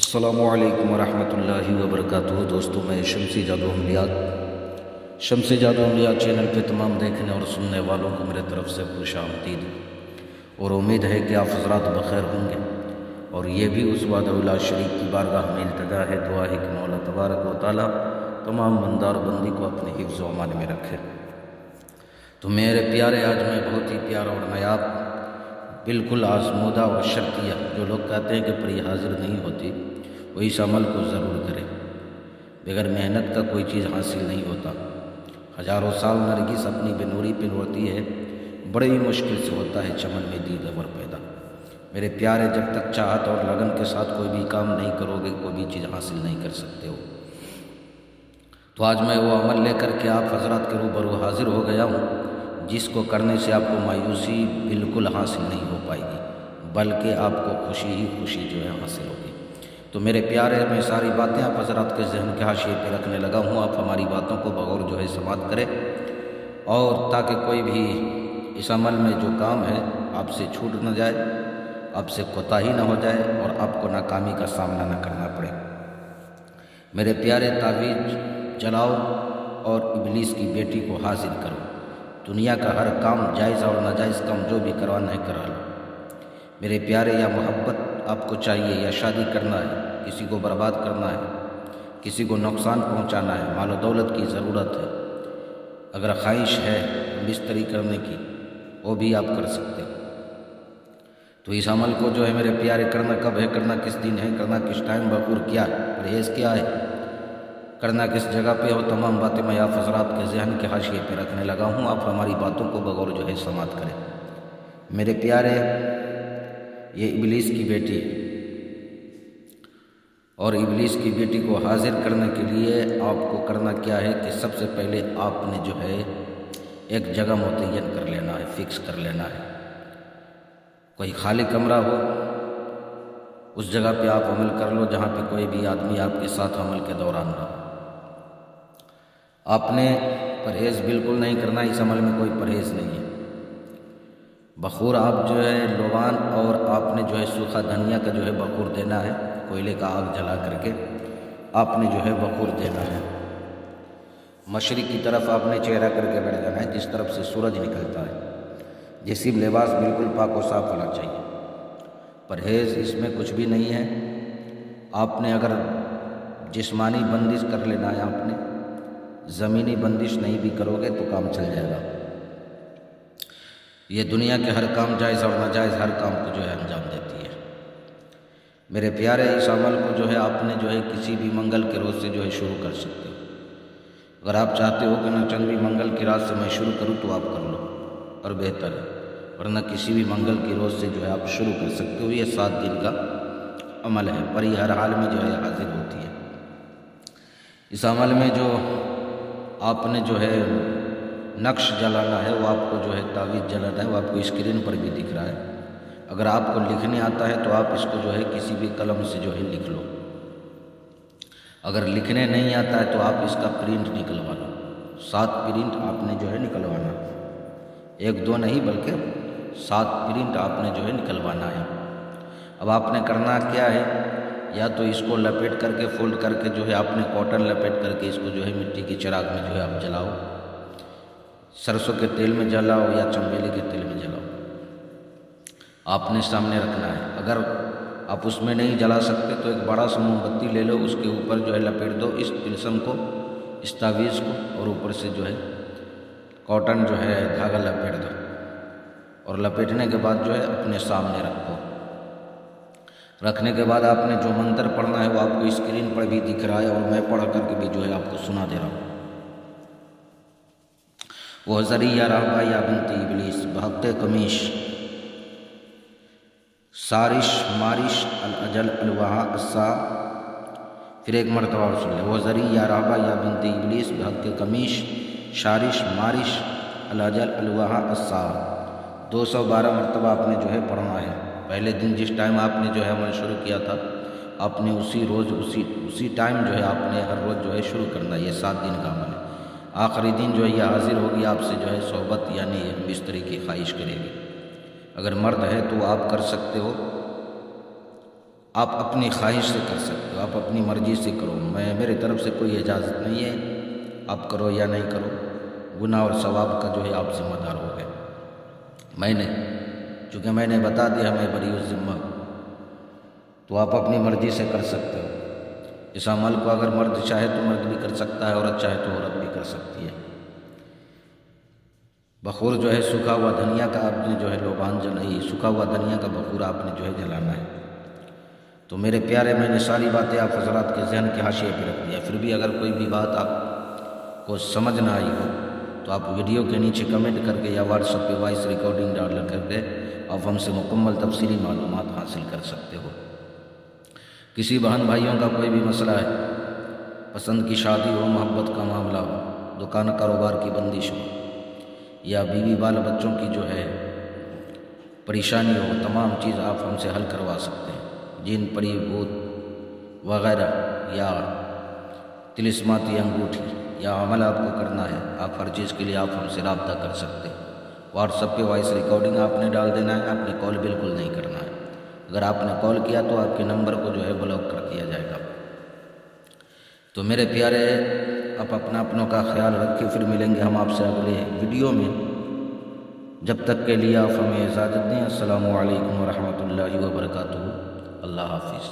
السلام علیکم ورحمۃ اللہ وبرکاتہ۔ دوستوں، میں شمسی جادو عملیات چینل پہ تمام دیکھنے اور سننے والوں کو میرے طرف سے خوش آمدید، اور امید ہے کہ آپ حضرات بخیر ہوں گے۔ اور یہ بھی اس وحدہ لا شریک کی بارگاہ میں التجا ہے، دعا ہے کہ مولا تبارک و تعالیٰ تمام بندہ اور بندی کو اپنے حفظ و امان میں رکھے۔ تو میرے پیارے، آج میں بہت ہی پیارا اور نایاب، بالکل آزمودہ اور شرطیہ، جو لوگ کہتے ہیں کہ پری حاضر نہیں ہوتی، وہ اس عمل کو ضرور کرے۔ بغیر محنت کا کوئی چیز حاصل نہیں ہوتا۔ ہزاروں سال نرگس اپنی بنوری پہ روتی ہے، بڑی مشکل سے ہوتا ہے چمن میں دیدور پیدا۔ میرے پیارے، جب تک چاہت اور لگن کے ساتھ کوئی بھی کام نہیں کرو گے، کوئی بھی چیز حاصل نہیں کر سکتے ہو۔ تو آج میں وہ عمل لے کر کے آپ حضرات کے روبرو حاضر ہو گیا ہوں، جس کو کرنے سے آپ کو مایوسی بالکل حاصل نہیں ہو پائے گی، بلکہ آپ کو خوشی ہی خوشی جو ہے حاصل ہوگی۔ تو میرے پیارے، میں ساری باتیں آپ حضرات کے ذہن کے حاشیے پہ رکھنے لگا ہوں۔ آپ ہماری باتوں کو بغور جو ہے سماعت کریں، اور تاکہ کوئی بھی اس عمل میں جو کام ہے آپ سے چھوٹ نہ جائے، آپ سے کوتاہی نہ ہو جائے، اور آپ کو ناکامی کا سامنا نہ کرنا پڑے۔ میرے پیارے، تعویذ جلاؤ اور ابلیس کی بیٹی کو حاضر کرو۔ دنیا کا ہر کام، جائز اور ناجائز کام جو بھی کروانا ہے کرا لو۔ میرے پیارے، یا محبت آپ کو چاہیے، یا شادی کرنا ہے، کسی کو برباد کرنا ہے، کسی کو نقصان پہنچانا ہے، مال و دولت کی ضرورت ہے، اگر خواہش ہے بستری کرنے کی، وہ بھی آپ کر سکتے ہیں۔ تو اس عمل کو جو ہے میرے پیارے، کرنا کب ہے، کرنا کس دن ہے، کرنا کس ٹائم، بخور کیا ہے، پرہیز کیا ہے، کرنا کس جگہ پہ ہو، تمام باتیں میں آپ حضرات کے ذہن کے حاشیے پہ رکھنے لگا ہوں۔ آپ ہماری باتوں کو بغور جو ہے سماعت کریں۔ میرے پیارے، یہ ابلیس کی بیٹی ہے، اور ابلیس کی بیٹی کو حاضر کرنے کے لیے آپ کو کرنا کیا ہے کہ سب سے پہلے آپ نے جو ہے ایک جگہ متعین کر لینا ہے، فکس کر لینا ہے۔ کوئی خالی کمرہ ہو، اس جگہ پہ آپ عمل کر لو، جہاں پہ کوئی بھی آدمی آپ کے ساتھ عمل کے دوران نہ ہو۔ آپ نے پرہیز بالکل نہیں کرنا، اس عمل میں کوئی پرہیز نہیں ہے۔ بخور آپ جو ہے لوان، اور آپ نے جو ہے سوکھا دھنیا کا جو ہے بخور دینا ہے، کوئلے کا آگ جلا کر کے آپ نے جو ہے بخور دینا ہے۔ مشرق کی طرف آپ نے چہرہ کر کے بیٹھ جانا ہے، جس طرف سے سورج نکلتا ہے۔ جسم لباس بالکل پاک و صاف ہونا چاہیے۔ پرہیز اس میں کچھ بھی نہیں ہے۔ آپ نے اگر جسمانی بندش کر لینا ہے، آپ نے زمینی بندش نہیں بھی کرو گے تو کام چل جائے گا۔ یہ دنیا کے ہر کام، جائز اور ناجائز ہر کام کو جو ہے انجام دیتی ہے۔ میرے پیارے، اس عمل کو جو ہے آپ نے جو ہے کسی بھی منگل کے روز سے جو ہے شروع کر سکتے ہو۔ اگر آپ چاہتے ہو کہ نہ چندوی منگل کی رات سے میں شروع کروں تو آپ کر لو، اور بہتر ہے، ورنہ کسی بھی منگل کی روز سے جو ہے آپ شروع کر سکتے ہو۔ یہ 7 دن کا عمل ہے، پری ہر حال میں جو ہے حاضر ہوتی ہے۔ اس عمل میں جو آپ نے جو ہے نقش جلانا ہے، وہ آپ کو جو ہے تعویذ جلانا ہے، وہ آپ کو اسکرین پر بھی دکھ رہا ہے۔ اگر آپ کو لکھنے آتا ہے تو آپ اس کو جو ہے کسی بھی قلم سے جو ہے لکھ لو۔ اگر لکھنے نہیں آتا ہے تو آپ اس کا پرنٹ نکلوا لو۔ 7 پرنٹ آپ نے جو ہے نکلوانا، 1 2 نہیں بلکہ 7 پرنٹ آپ نے جو ہے نکلوانا ہے۔ اب آپ نے کرنا کیا ہے، یا تو اس کو لپیٹ کر کے، فولڈ کر کے جو ہے آپ نے کاٹن لپیٹ کر کے اس کو جو ہے مٹی کی چراغ میں جو ہے آپ جلاؤ، سرسوں کے تیل میں جلاؤ یا چنبیلی کے تیل میں جلاؤ، آپ نے سامنے رکھنا ہے۔ اگر آپ اس میں نہیں جلا سکتے تو ایک بڑا سا موم بتی لے لو، اس کے اوپر جو ہے لپیٹ دو اس طلسم کو، اس تعویذ کو، اور اوپر سے جو ہے کاٹن جو ہے دھاگا لپیٹ دو، اور لپیٹنے کے بعد جو ہے اپنے سامنے رکھو۔ رکھنے کے بعد آپ نے جو منتر پڑھنا ہے وہ آپ کو اسکرین پر بھی دکھ رہا ہے، اور میں پڑھ کر کے بھی جو ہے آپ کو سنا دے رہا ہوں۔ وہ ذری یا رہبا یا بنت ابلیس بحق قمیش سارش مارش الاجل الوہا السا۔ پھر ایک مرتبہ اور سن لیں، وہ ذری یا رہبا یا بنت ابلیس بحق قمیش شارش مارش الاجل الوہا السا۔ 212 مرتبہ آپ نے جو ہے پڑھنا ہے۔ پہلے دن جس ٹائم آپ نے جو ہے عمل شروع کیا تھا، آپ نے اسی روز اسی ٹائم جو ہے آپ نے ہر روز جو ہے شروع کرنا ہے۔ یہ 7 دن کا عمل ہے۔ آخری دن جو ہے یہ حاضر ہوگی، آپ سے جو ہے صحبت یعنی بستری کی خواہش کرے گی۔ اگر مرد ہے تو آپ کر سکتے ہو، آپ اپنی خواہش سے کر سکتے ہو، آپ اپنی مرضی سے کرو، میرے طرف سے کوئی اجازت نہیں ہے آپ کرو یا نہیں کرو، گناہ اور ثواب کا جو ہے آپ ذمہ دار ہو گئے۔ چونکہ میں نے بتا دیا میں بری الذمہ، تو آپ اپنی مرضی سے کر سکتے ہو۔ اس عمل کو اگر مرد چاہے تو مرد بھی کر سکتا ہے، عورت چاہے تو عورت بھی کر سکتی ہے۔ بخور جو ہے سوکھا ہوا دھنیا کا آپ نے جو ہے لوبان جلائی، سوکھا ہوا دھنیا کا بخور آپ نے جو ہے جلانا ہے۔ تو میرے پیارے، میں نے ساری باتیں آپ حضرات کے ذہن کے حاشیے پہ رکھ دیا، پھر بھی اگر کوئی بھی بات آپ کو سمجھ نہ آئی ہو تو آپ ویڈیو کے نیچے کمنٹ کر کے یا واٹس ایپ پہ وائس ریکارڈنگ ڈال کر کے آپ ہم سے مکمل تفصیلی معلومات حاصل کر سکتے ہو۔ کسی بہن بھائیوں کا کوئی بھی مسئلہ ہے، پسند کی شادی ہو، محبت کا معاملہ ہو، دکان کاروبار کی بندش ہو، یا بیوی بال بچوں کی جو ہے پریشانی ہو، تمام چیز آپ ہم سے حل کروا سکتے ہیں۔ جن پری بھوت وغیرہ یا طلسماتی انگوٹھی یا عمل آپ کو کرنا ہے، آپ ہر چیز کے لیے آپ ہم سے رابطہ کر سکتے ہیں۔ واٹس ایپ پہ وائس ریکارڈنگ آپ نے ڈال دینا ہے، آپ نے کال بالکل نہیں کرنا ہے۔ اگر آپ نے کال کیا تو آپ کے نمبر کو جو ہے بلاک کر دیا جائے گا۔ تو میرے پیارے، آپ اپنوں کا خیال رکھیں، پھر ملیں گے ہم آپ سے اگلے ویڈیو میں۔ جب تک کے لیے آپ ہمیں اجازت دیں۔ السلام علیکم ورحمۃ اللہ وبرکاتہ۔ اللہ حافظ۔